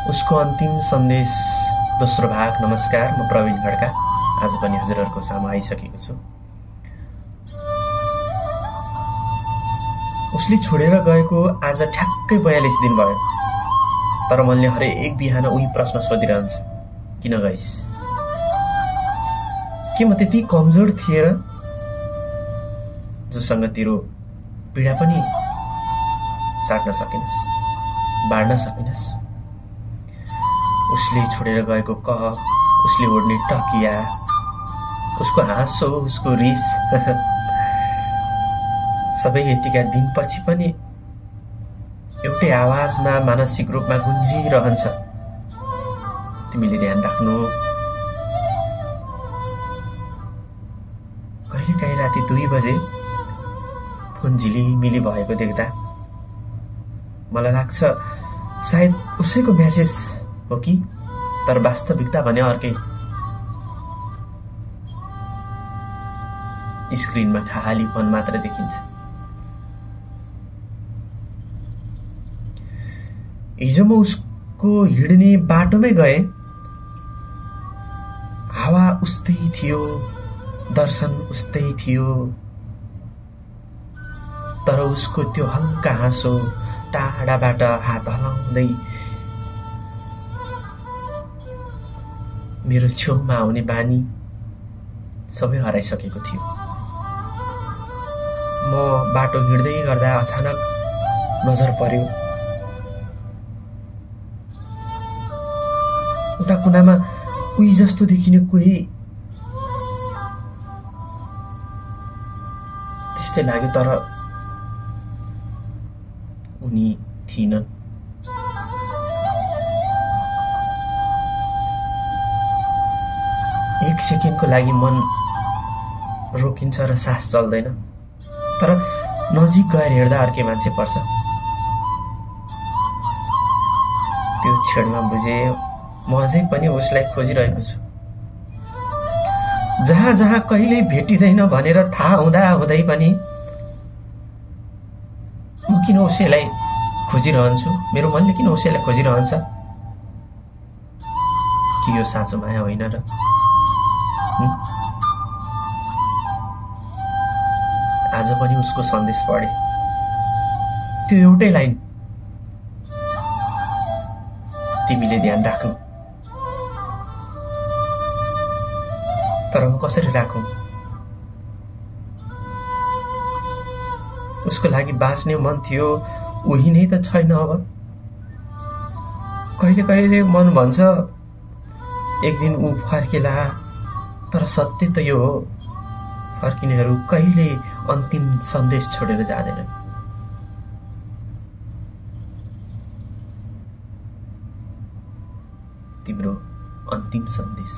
उसको अन्तिम सन्देश दोस्रो भाग। नमस्कार, म प्रवीण खड्का आज पनि हजुरहरूको सामु आइसकेको छु। उसले छोडेर गएको आज ठ्याक्कै 42 दिन भयो, तर मनले हरेक बिहान उही प्रश्न सोधिरहन्छ, किन गइस? के म त्यति कमजोर थिएँ र जोसँग तेरो पीडा पनि साट्न सकिनस्, बाँड्न सकिनस्? उसले छोडेर गएको कह, उसले ओढ्ने टकिया, उसको हाँसो, उसको रिस सबै यतिका दिनपछि पनि एउटै आवाजमा मानसिक रूपमा गुन्जिरहन्छ, तिमीले ध्यान राख्नु। कहिलेकाहीँ राति 2 बजे फोन झिलिमिली भएको देख्दा मलाई लाग्छ सायद उसैको म्यासेज हो कि, तर वास्तविकता भने अर्कै। स्क्रिनमा खालीपन मात्र देखिन्छ। हिजो म उसको हिँड्ने बाटोमै गए, हावा उस्तै थियो, दर्शन उस्तै थियो, तर उसको त्यो हल्का हाँसो, टाढाबाट हात हलाउँदै मेरो छेउमा आउने बानी सबै हराइसकेको थियो। म बाटो हिँड्दै गर्दा अचानक नजर पर्यो, उता कुनामा उही जस्तो देखिने कोही त्यस्तै लाग्यो, तर उनी थिइनन्। एक सेकेन्डको लागि मन रोकिन्छ र सास चल्दैन, तर नजिक गएर हेर्दा अर्कै मान्छे पर्छ। त्यो क्षणमा बुझे म अझै पनि उसलाई खोजिरहेको छु। जहाँ जहाँ कहिल्यै भेटिँदैन भनेर थाहा हुँदा हुँदै पनि म किन उसैलाई खोजिरहन्छु? मेरो मनले किन उसैलाई खोजिरहन्छ? कि यो साँचो माया होइन र? आज पनि उसको सन्देश पढे, त्यो एउटै लाइन, तिमीले ध्यान राख्नु। तर म कसरी राखौं? उसको लागि बाँच्ने मन थियो, उही नै त छैन अब। कहिले कहिले मन भन्छ एक दिन ऊ फर्केला, तर सत्य त यो हो, फर्किनेहरू कहिले अन्तिम सन्देश छोडेर जाँदैनन्। तिम्रो अन्तिम सन्देश।